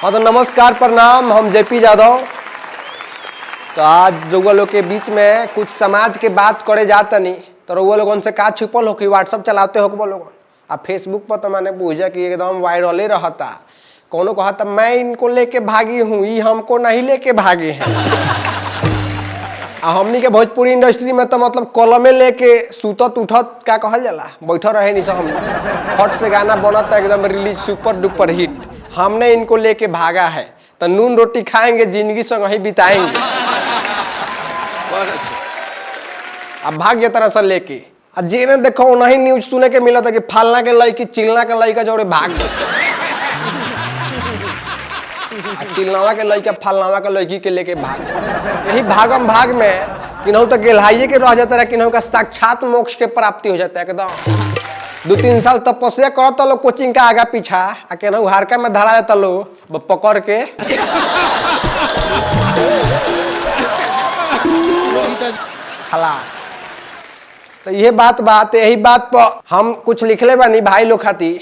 हाँ तो नमस्कार प्रणाम, हम जेपी यादव। तो आज रउआ लोग के बीच में कुछ समाज के बात करे जाता नहीं तो रउआ लोगन से का छुपल हो कि व्हाट्सअप चलाते हो कि लोगन आ फेसबुक पर तो मैंने पूछा कि एकदम वायरले रहता। कोनो कहता मैं इनको लेके भागी हूँ, ये हमको नहीं लेके भागे हैं। हमनी के भोजपुरी इंडस्ट्री में तो मतलब कलमे लेके सुतत उठत क्या कहल जाला बैठा रहे नहीं सब। हम फट से गाना बनता एकदम रिलीज सुपर डुपर हिट। हमने इनको लेके भागा है तो नून रोटी खाएंगे, जिंदगी संग ही बिताएंगे। अब भाग्य तरह से लेके जेने देखो नहीं न्यूज सुने के मिला था कि फालना के लड़की चिलना के लड़का जोड़े भाग चिलनावा के लड़का फालनावा के लड़की के लेके भाग। यही भागम भाग में किन्हू तो गेलहाइये के रह जाता है, किन्हू का साक्षात मोक्ष के प्राप्ति हो जाता है एकदम। 2-3 साल तपस्या करता लो कोचिंग का आगा पीछा आ केनहू हारका में धरा जाता लो पकड़ के खलास। तो यही बात यही बात पर हम कुछ लिखले बानी भाई लोग खातिर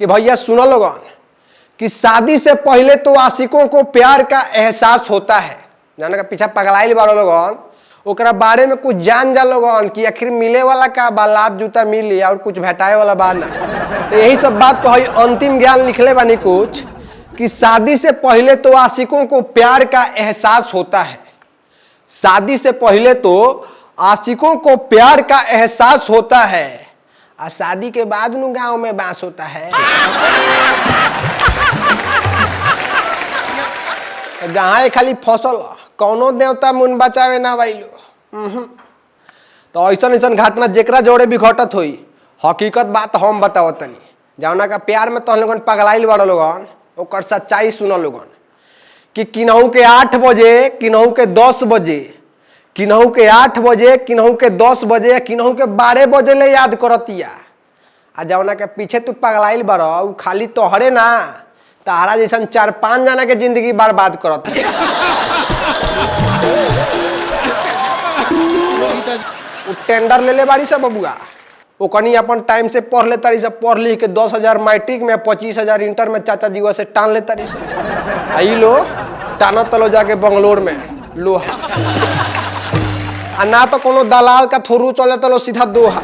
कि भैया सुनो लोगन कि शादी से पहले तो आशिकों को प्यार का एहसास होता है। जाने का पीछा पगलाइल बारो लोगन ओकरा बारे में कुछ जान जा लोगन कि आखिर मिले वाला का बालात जूता मिली और कुछ भेटाए वाला बा ना। तो यही सब बात तो है अंतिम ज्ञान लिखले बानी कुछ कि शादी से पहले तो आशिकों को प्यार का एहसास होता है। शादी से पहले तो आशिकों को प्यार का एहसास होता है और शादी के बाद नु गांव में बांस होता है। जहाँ खाली फसल कौनो देवता मुन बचावे ना वाइलो। तो ऐसा ऐसा घटना जेकरा जोड़े भी घटत हुई हकीकत बात हम बताओ तनी। जौना का प्यार में तो लोगन पगलाइल बड़ो लोगन ओकर सच्चाई सुनो लोगन कि किन्हू के 8 बजे, किन्हू के 10 बजे, किन्हू के 8 बजे, किन्हू के 10 बजे, किन्हू के 12 बजे ले याद करतिया। आ जौना के पीछे तू पगलाइल बड़ो उ खाली तोहरे ना तारा जैसा 4-5 जना के जिंदगी बर्बाद करत। टेंडर ले ले बाड़ी सब बबुआ ओकनी अपन टाइम से पढ़ ले तारी सब, पढ़ लिख के 10,000 मैट्रिक में 25,000 इंटर में चाचा जीवा से टान ले तारी सब। आई लो टाना तलो जाके बंगलोर में लोहा आ ना तो कोनो दलाल का थोरू चल जाता लो सीधा दोहा।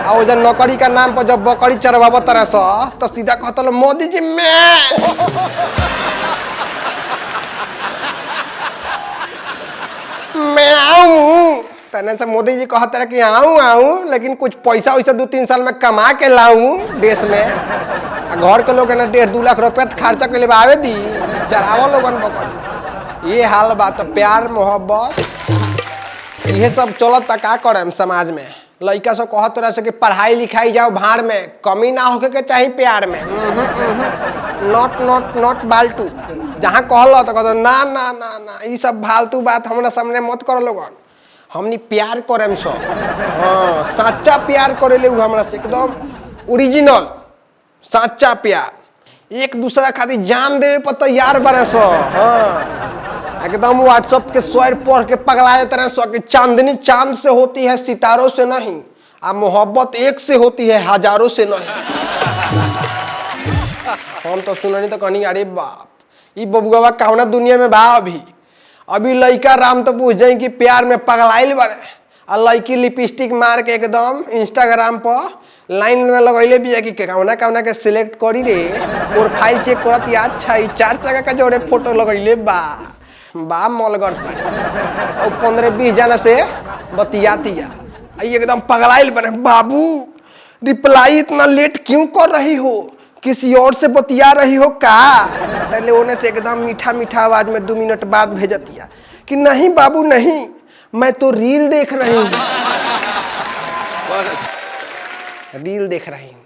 और जब नौकरी का नाम पर जब बकरी चरवाव तरह सा तो सीधा कहता लो मोदी जी मैं आऊं। तने से मोदी जी कहते रहे कि आऊं लेकिन कुछ पैसा वैसा 2-3 साल में कमा के लाऊं देश में। घर के लोग 1.5-2 लाख रुपया खर्चा के लिए आवे दी चरावा लोगन बकरी। ये हाल बात प्यार मोहब्बत ये सब चलत का करे समाज में। लड़का सब कहत रहे कि पढ़ाई लिखाई जाओ भाड़ में, कमी ना होके के चाहिए प्यार में। नॉट बाल्टू जहाँ कहल तो कहते ना ना ना ना ये सब फालतू बात हमरा सामने मत करो लोगन। हमनी प्यार करे सब, हाँ सच्चा प्यार करे ले हमरा से एकदम ओरिजिनल सच्चा प्यार। एक दूसरा खातिर जान दे पर तैयार बने सो। हाँ एकदम व्हाट्सएप के शेर पढ़ के पगलाए तरह सो कि चांदनी चांद से होती है सितारों से नहीं, आ मोहब्बत एक से होती है हजारों से नहीं। हम तो सुननी तो कहनी अरे बाप ये बबुआ कौना दुनिया में बा। अभी लड़का राम तो पूछ जाए कि प्यार में पगलाइल बने आ लड़की लिपस्टिक मार के एकदम इंस्टाग्राम पर लाइन में लगैले भी है कि कौना कौना के सिलेक्ट करी रे प्रोफाइल चेक करत। अच्छा 4 जगह का जोड़े फोटो लगैले बा मलगर और 15-20 जना से बतियातिया एकदम पगलाइल बने। बाबू रिप्लाई इतना लेट क्यों कर रही हो, किसी और से बतिया रही हो का? पहले होने से एकदम मीठा मीठा आवाज में 2 मिनट बाद भेजतिया कि नहीं बाबू नहीं मैं तो रील देख रही हूँ। रील देख रही हूँ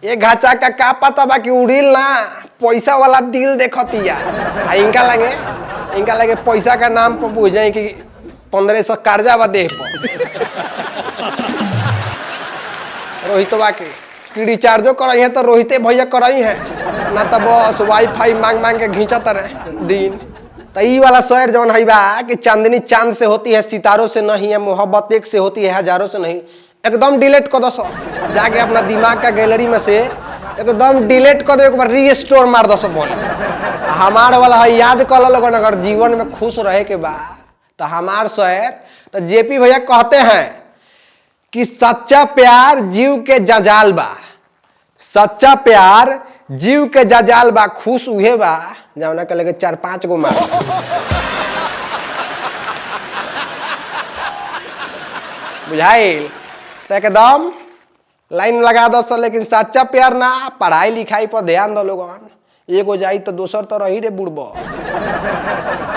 ये घाचा का पता बा कि उ रील ना पैसा वाला दिल देखतिया। इनका लगे पैसा का नाम पर पूछ जाए कि 1500 कर्जा बा देह पर। रोहितवा के रिचार्जो कराई है तो रोहिते भैया कराई है ना तो बस वाईफाई मांग मांग के घींचत रहे दिन। तो ये वाला शेर जौन है बा कि चांदनी चांद से होती है सितारों से नहीं है, मोहब्बत एक से होती है हजारों से नहीं, एकदम डिलीट कर दो। जाके अपना दिमाग का गैलरी में से एकदम डिलीट कर दे, एक बार रीस्टोर मार दो सब बोले। हमार वाला है याद कर लो, अगर जीवन में खुश रहे के बाद तो हमार शहर तो जेपी भैया कहते हैं कि सच्चा प्यार जीव के जंजाल बा, सच्चा प्यार जीव के जंजाल बा, खुश उहे बा जौना के लगे 4-5 गो मार। बुझाइल तो एकदम लाइन लगा दो सर, लेकिन सच्चा प्यार ना, पढ़ाई लिखाई पर ध्यान दो लोगन। एगो जाई तो दोसर तो रही रे बुड़बो,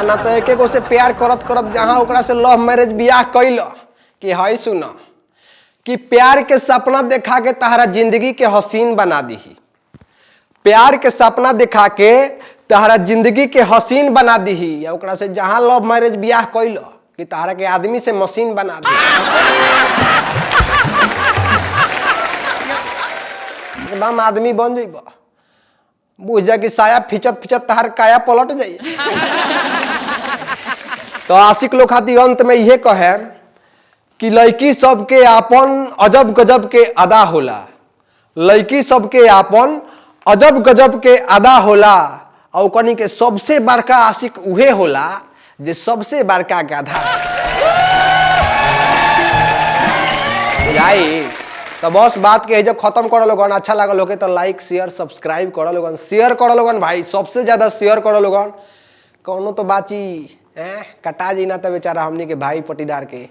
ना तो एक एगो से प्यार करत करत जहाँ ओकरा से लव मैरिज बियाह कैल कि हई सुन कि प्यार के सपना देखा के तहरा जिंदगी के हसीन बना दी, प्यार के सपना दिखा के तहरा जिंदगी के हसीन बना दी, या ओकरा से जहाँ लव मैरिज बियाह कैल कि तहरा के आदमी से मशीन बना दी। एकदम आदमी बन जाइब, बुझ जा कि साया फिचत फिचत तहार काया पलट जाइए। तो आशिक लोग खातिर अंत में यह कहे कि लड़की सबके आपन अजब गजब के अदा होला, लड़की सबके आपन अजब गजब के अदा होला, और कनी के सबसे बड़का आशिक उहे होला जे सबसे बड़का गधा। तो बस बात के जो खत्म करो लोगन, अच्छा लगा लोगे तो लाइक शेयर सब्सक्राइब करो लोगन, शेयर करो लोगन भाई, सबसे ज्यादा शेयर करो लोगन। कौनो तो बाची कटा जी ना तो बेचारा हमनी के भाई पटीदार के।